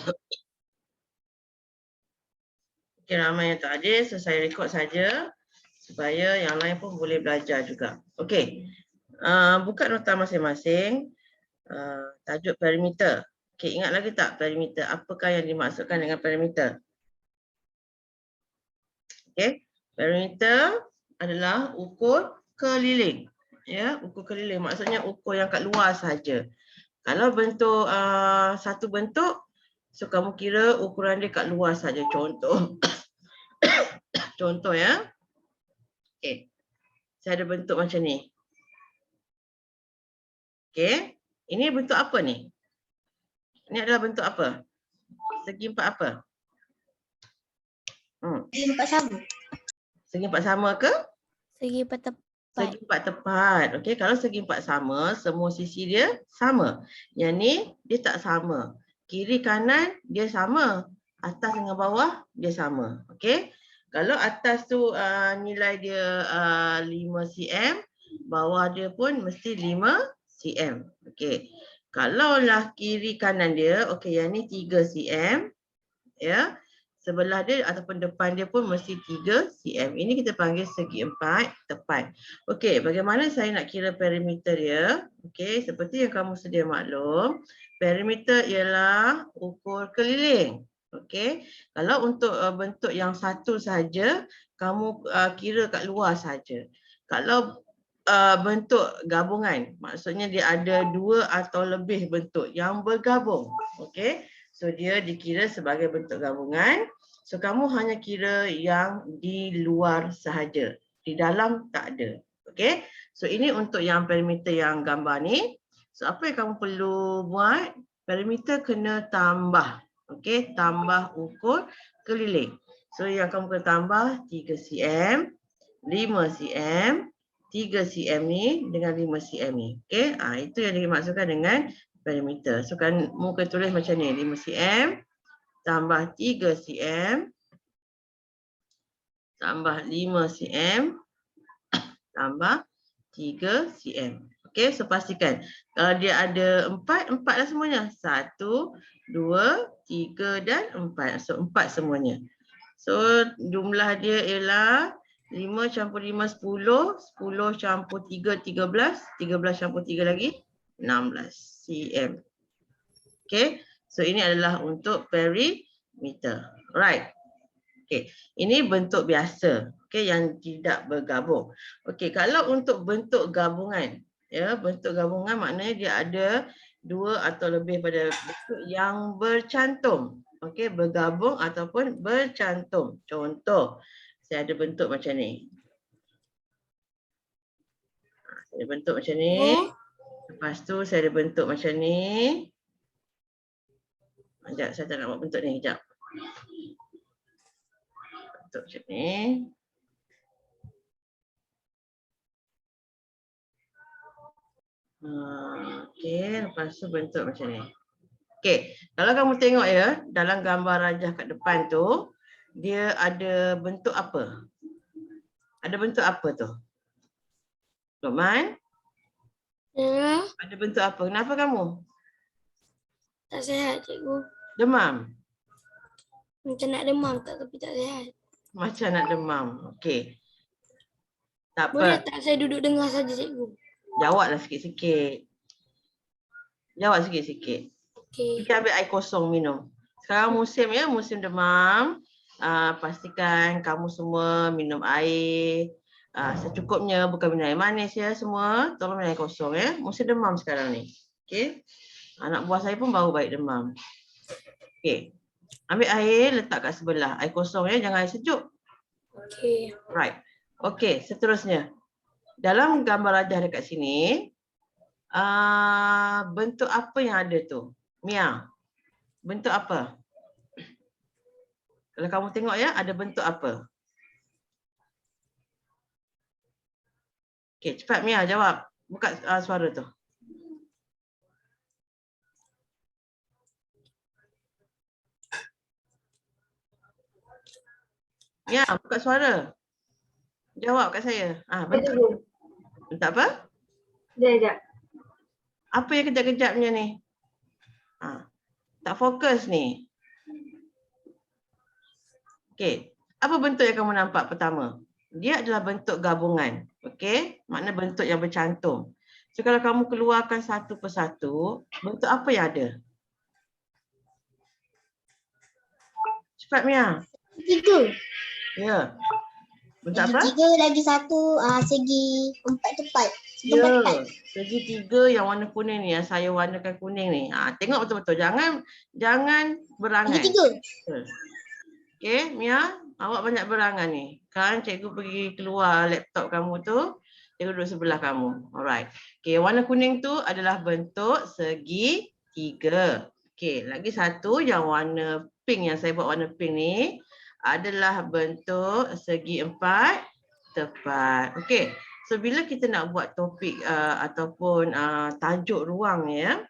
Okay, ramai yang tak hadir, so saya rekod saja supaya yang lain pun boleh belajar juga. Okey, buka nota masing-masing. Tajuk perimeter. Okey, ingat lagi tak perimeter? Apakah yang dimaksudkan dengan perimeter? Okey, perimeter adalah ukur keliling. Ya, ukur keliling maksudnya ukur yang kat luar saja. Kalau bentuk satu bentuk, so kamu kira ukuran dia kat luar saja. Contoh. Contoh ya. Okey. Saya ada bentuk macam ni. Okey. Ini bentuk apa ni? Ini adalah bentuk apa? Segi empat apa? Segi empat sama. Segi empat sama ke? Segi empat tepat. Segi empat tepat. Okey, kalau segi empat sama, semua sisi dia sama. Yang ni dia tak sama. Kiri kanan dia sama. Atas dengan bawah dia sama. Okey. Kalau atas tu nilai dia 5 cm, bawah dia pun mesti 5 cm. Okey. Kalaulah kiri kanan dia, okey, yang ni 3 cm, ya. Sebelah dia ataupun depan dia pun mesti 3 cm. Ini kita panggil segi empat tepat. Okey, bagaimana saya nak kira perimeter dia? Okey, seperti yang kamu sedia maklum, perimeter ialah ukur keliling. Okey, kalau untuk bentuk yang satu saja, kamu kira kat luar saja. Kalau bentuk gabungan, maksudnya dia ada dua atau lebih bentuk yang bergabung. Okey, so dia dikira sebagai bentuk gabungan. So kamu hanya kira yang di luar sahaja. Di dalam tak ada. Okey. So ini untuk yang perimeter yang gambar ni. So apa yang kamu perlu buat? Perimeter kena tambah. Okey, tambah ukur keliling. So yang kamu kena tambah 3 cm, 5 cm, 3 cm ni dengan 5 cm ni. Okey, itu yang dimaksudkan dengan perimeter. So kan muka tulis macam ni, 5 cm tambah 3 cm tambah 5 cm tambah 3 cm. Okey, so pastikan kalau dia ada 4 lah semuanya. 1, 2, 3 dan 4. So 4 semuanya. So jumlah dia ialah 5 campur 5 10, 10 campur 3 13, 13 campur 3 lagi 16 cm. Okey, so ini adalah untuk perimeter. Right. Okey, ini bentuk biasa. Okey, yang tidak bergabung. Okey, kalau untuk bentuk gabungan, ya, bentuk gabungan maknanya dia ada dua atau lebih pada bentuk yang bercantum. Okey, bergabung ataupun bercantum. Contoh, saya ada bentuk macam ni. Saya ada bentuk macam ni. Lepas tu saya ada bentuk macam ni. Sekejap, saya tak nak buat bentuk ni. Sekejap. Bentuk macam ni. Okey, lepas tu bentuk macam ni. Okey, kalau kamu tengok ya, dalam gambar rajah kat depan tu, dia ada bentuk apa? Ada bentuk apa tu? Luqman? Ya. Ada bentuk apa? Kenapa kamu? Tak sihat, cikgu. Demam? Macam nak demam tapi tak sihat. Macam nak demam. Okey. Tak Boleh apa. tak saya duduk dengar saja, cikgu? Jawablah sikit-sikit. Jawab sikit-sikit. Okey. Kita ambil air kosong minum. Sekarang musim ya, musim demam. Pastikan kamu semua minum air secukupnya, bukan minum air manis ya semua. Tolong minum air kosong ya. Musim demam sekarang ni. Okey. Anak buah saya pun baru baik demam. Okey. Ambil air, letak kat sebelah. Air kosong ya, jangan air sejuk. Okey. Right. Okey, seterusnya. Dalam gambar rajah dekat sini, bentuk apa yang ada tu? Mia. Bentuk apa? Kalau kamu tengok ya, ada bentuk apa? Okey, cepat Mia jawab. Buka suara tu. Mia, buka suara. Jawab kat saya. Bentuk. Bentuk apa? Sekejap. Apa yang kejap-kejapnya ni? Tak fokus ni. Okey. Apa bentuk yang kamu nampak pertama? Dia adalah bentuk gabungan. Okey? Makna bentuk yang bercantum. So kalau kamu keluarkan satu persatu, bentuk apa yang ada? Cepat Mia. Tiga. Ya. Bentuk Lagi apa? tiga, lagi satu, segi empat tepat. Segi Ya. empat tepat. Segitiga yang warna kuning ni, yang saya warnakan kuning ni. Tengok betul-betul. Jangan Lagi berangan. tiga. Okey, Mia, awak banyak berangan ni. Kan cikgu pergi keluar laptop kamu tu, cikgu duduk sebelah kamu. Alright. Okey, warna kuning tu adalah bentuk segitiga. Okey, lagi satu yang warna pink, yang saya buat warna pink ni adalah bentuk segi empat tepat. Okey. So bila kita nak buat topik ataupun tajuk ruang ya.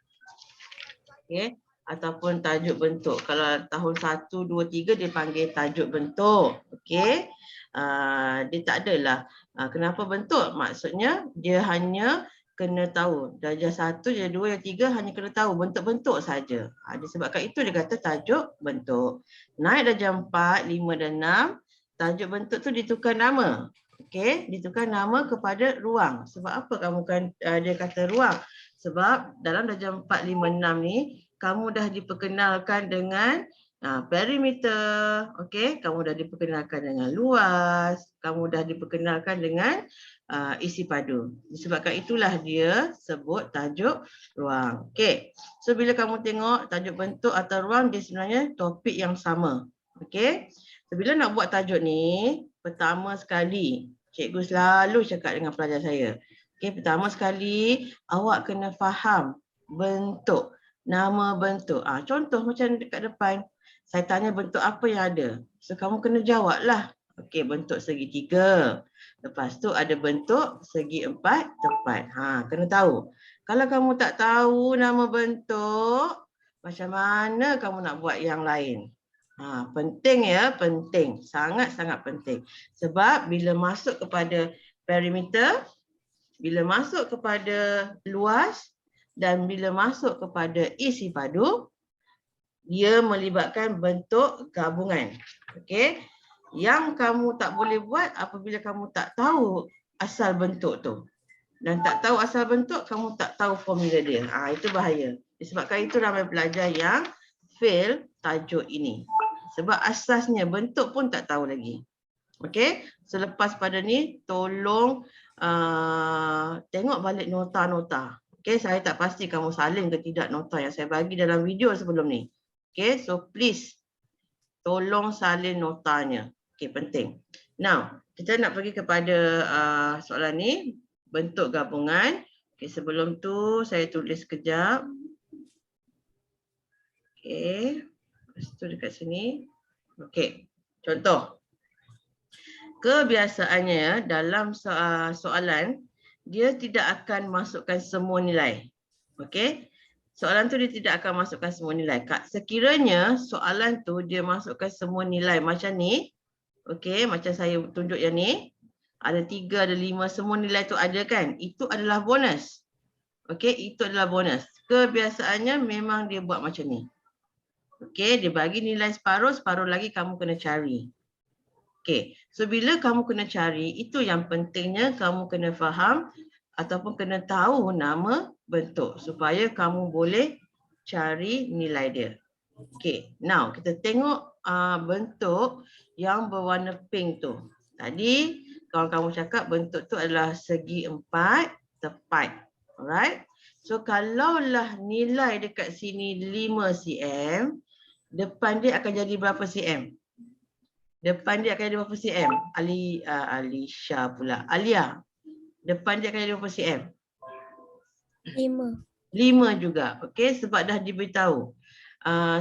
Okey, ataupun tajuk bentuk. Kalau tahun 1, 2, 3 dia panggil tajuk bentuk. Okey. Dia tak adalah kenapa bentuk? Maksudnya dia hanya kena tahu darjah 1, darjah 2, darjah 3 hanya kena tahu bentuk-bentuk saja. Disebabkan itu dia kata tajuk bentuk. Naik darjah 4, 5 dan 6, tajuk bentuk tu ditukar nama. Okey, ditukar nama kepada ruang. Sebab apa kamu kan dia kata ruang? Sebab dalam darjah 4, 5, 6 ni kamu dah diperkenalkan dengan perimeter, okey, kamu dah diperkenalkan dengan luas, kamu dah diperkenalkan dengan isi padu. Disebabkan itulah dia sebut tajuk ruang. Okey. So bila kamu tengok tajuk bentuk atau ruang, dia sebenarnya topik yang sama. Okey. So bila nak buat tajuk ni, pertama sekali cikgu selalu cakap dengan pelajar saya. Okey, pertama sekali awak kena faham bentuk. Nama bentuk. Contoh macam dekat depan. Saya tanya bentuk apa yang ada. So kamu kena jawablah. Okey, bentuk segitiga. Lepas tu ada bentuk segi empat tepat. Kena tahu. Kalau kamu tak tahu nama bentuk, macam mana kamu nak buat yang lain? Penting ya, penting. Sangat-sangat penting. Sebab bila masuk kepada perimeter, bila masuk kepada luas, dan bila masuk kepada isi padu, dia melibatkan bentuk gabungan. Okey. Yang kamu tak boleh buat apabila kamu tak tahu asal bentuk tu. Dan tak tahu asal bentuk, kamu tak tahu formula dia. Itu bahaya. Disebabkan itu ramai pelajar yang fail tajuk ini. Sebab asasnya bentuk pun tak tahu lagi. Okey. Selepas pada ni, tolong tengok balik nota-nota. Okay, saya tak pasti kamu salin ke tidak nota yang saya bagi dalam video sebelum ni. Okay, so please tolong salin notanya. Okay, penting. Now, kita nak pergi kepada soalan ni, bentuk gabungan. Okay, sebelum tu saya tulis sekejap. Okay, lepas tu dekat sini. Okay, contoh. Kebiasaannya dalam soalan, dia tidak akan masukkan semua nilai. Okey. Soalan tu dia tidak akan masukkan semua nilai. Sekiranya soalan tu dia masukkan semua nilai macam ni. Okey, macam saya tunjuk yang ni. Ada 3, ada 5, semua nilai tu ada kan? Itu adalah bonus. Okey, itu adalah bonus. Kebiasaannya memang dia buat macam ni. Okey, dia bagi nilai separuh, separuh lagi kamu kena cari. Okey, so bila kamu kena cari, itu yang pentingnya kamu kena faham ataupun kena tahu nama bentuk supaya kamu boleh cari nilai dia. Okey, now kita tengok bentuk yang berwarna pink tu. Tadi kalau kamu cakap bentuk tu adalah segi empat tepat. Alright. So kalaulah nilai dekat sini 5 cm, depan dia akan jadi berapa cm? Depan dia akan jadi berapa cm? Alisha pula. Alia. Depan dia akan jadi berapa cm? 5. 5 juga. Okey, sebab dah diberitahu.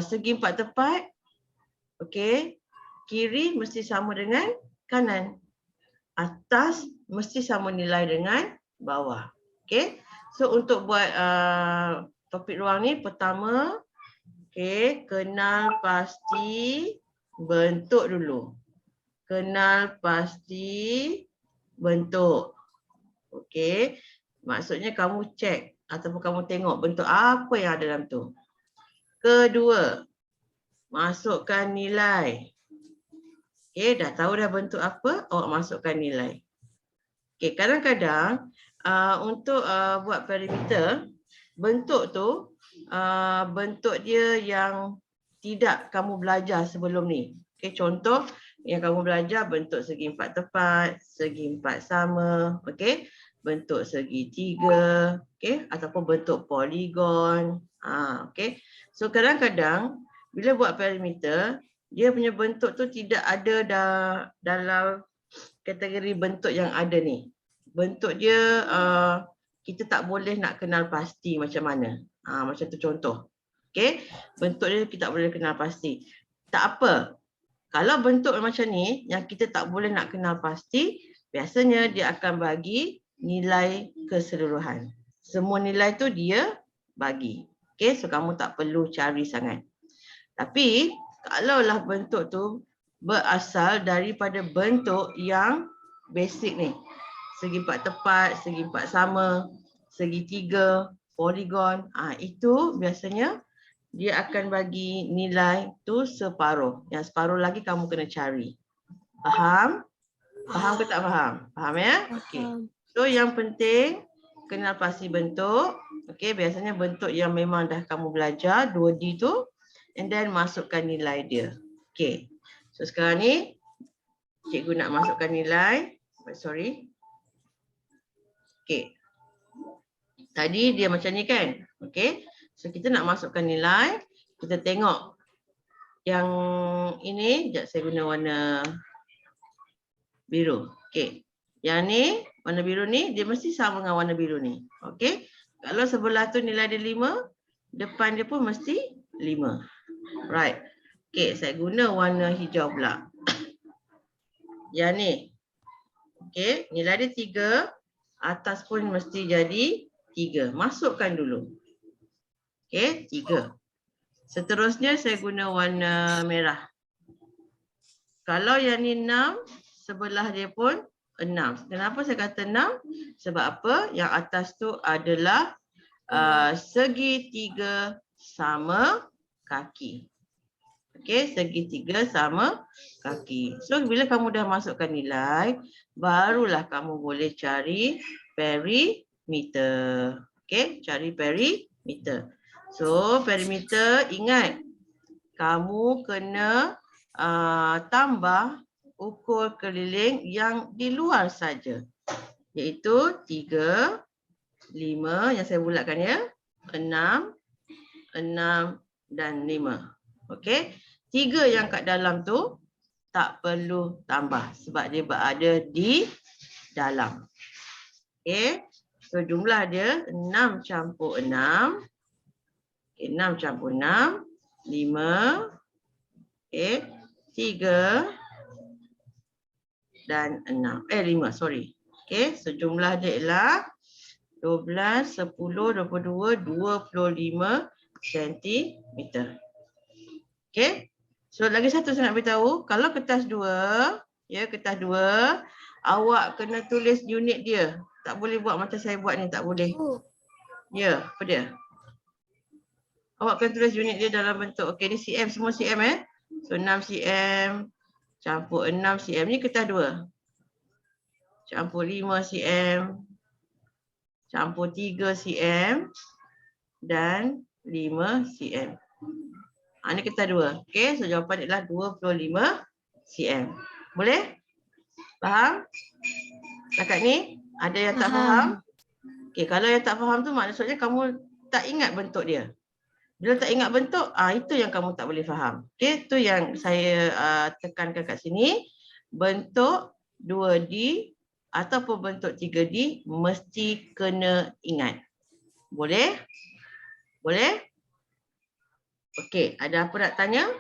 Segi empat tepat. Okey. Kiri mesti sama dengan kanan. Atas mesti sama nilai dengan bawah. Okey. So untuk buat topik ruang ni, pertama, okey, kenal pasti bentuk dulu. Kenal pasti bentuk. Okey. Maksudnya kamu cek ataupun kamu tengok bentuk apa yang ada dalam tu. Kedua, masukkan nilai. Okey, dah tahu dah bentuk apa, awak masukkan nilai. Okey, kadang-kadang untuk buat perimeter, bentuk tu bentuk dia yang tidak kamu belajar sebelum ni. Okey, contoh yang kamu belajar bentuk segi empat tepat, segi empat sama, okey, bentuk segi tiga, okey, ataupun bentuk poligon. Okey. So kadang-kadang bila buat perimeter, dia punya bentuk tu tidak ada dalam kategori bentuk yang ada ni. Bentuk dia kita tak boleh nak kenal pasti macam mana. Macam tu contoh. Okey, bentuk dia kita tak boleh kenal pasti. Tak apa. Kalau bentuk macam ni yang kita tak boleh nak kenal pasti, biasanya dia akan bagi nilai keseluruhan. Semua nilai tu dia bagi. Okey, so kamu tak perlu cari sangat. Tapi kalaulah bentuk tu berasal daripada bentuk yang basic ni. Segi empat tepat, segi empat sama, segi tiga, poligon. Itu biasanya dia akan bagi nilai tu separuh. Yang separuh lagi kamu kena cari. Faham? Faham ke tak faham? Faham ya? Okey. So yang penting kenal pasti bentuk. Okey, biasanya bentuk yang memang dah kamu belajar 2D tu, and then masukkan nilai dia. Okey. So sekarang ni cikgu nak masukkan nilai. Sorry. Okey. Tadi dia macam ni kan? Okey. So kita nak masukkan nilai. Kita tengok yang ini. Sekejap saya guna warna biru. Okey. Yang ni, warna biru ni dia mesti sama dengan warna biru ni. Okey. Kalau sebelah tu nilai dia 5, depan dia pun mesti 5. Right. Okey, saya guna warna hijau pula. Yang ni. Okey, nilai dia 3, atas pun mesti jadi 3. Masukkan dulu. Okey, 3. Seterusnya saya guna warna merah. Kalau yang ni 6, sebelah dia pun 6. Kenapa saya kata 6? Sebab apa? Yang atas tu adalah segi 3 sama kaki. Okey, segi 3 sama kaki. So bila kamu dah masukkan nilai, barulah kamu boleh cari perimeter. Okey, cari perimeter. So perimeter, ingat kamu kena tambah ukur keliling yang di luar saja. Iaitu 3, 5 yang saya bulatkan ya. 6, 6 dan 5. Okey. 3 yang kat dalam tu tak perlu tambah sebab dia berada di dalam. Okey. So jumlah dia 6 campur 6. Okay, 6 campur 6, 5. Okey. 3 dan 6. 5, sorry. Okey, so jumlah dia ialah 12, 10, 22, 25 cm. Okey. So lagi satu saya nak beritahu, kalau kertas 2, ya kertas 2, awak kena tulis unit dia. Tak boleh buat macam saya buat ni, tak boleh. Ya, apa dia? Awak kena tulis unit dia dalam bentuk, okey ni cm, semua cm So 6 cm campur 6 cm ni kertas 2. Campur 5 cm campur 3 cm dan 5 cm. Ini kertas 2. Okey, so jawapan adalah 25 cm. Boleh? Faham? Setakat ni ada yang tak faham? Okey, kalau yang tak faham tu maksudnya kamu tak ingat bentuk dia. Bila tak ingat bentuk, itu yang kamu tak boleh faham. Okey, tu yang saya tekankan kat sini. Bentuk 2D ataupun bentuk 3D mesti kena ingat. Boleh? Boleh? Okey, ada apa nak tanya?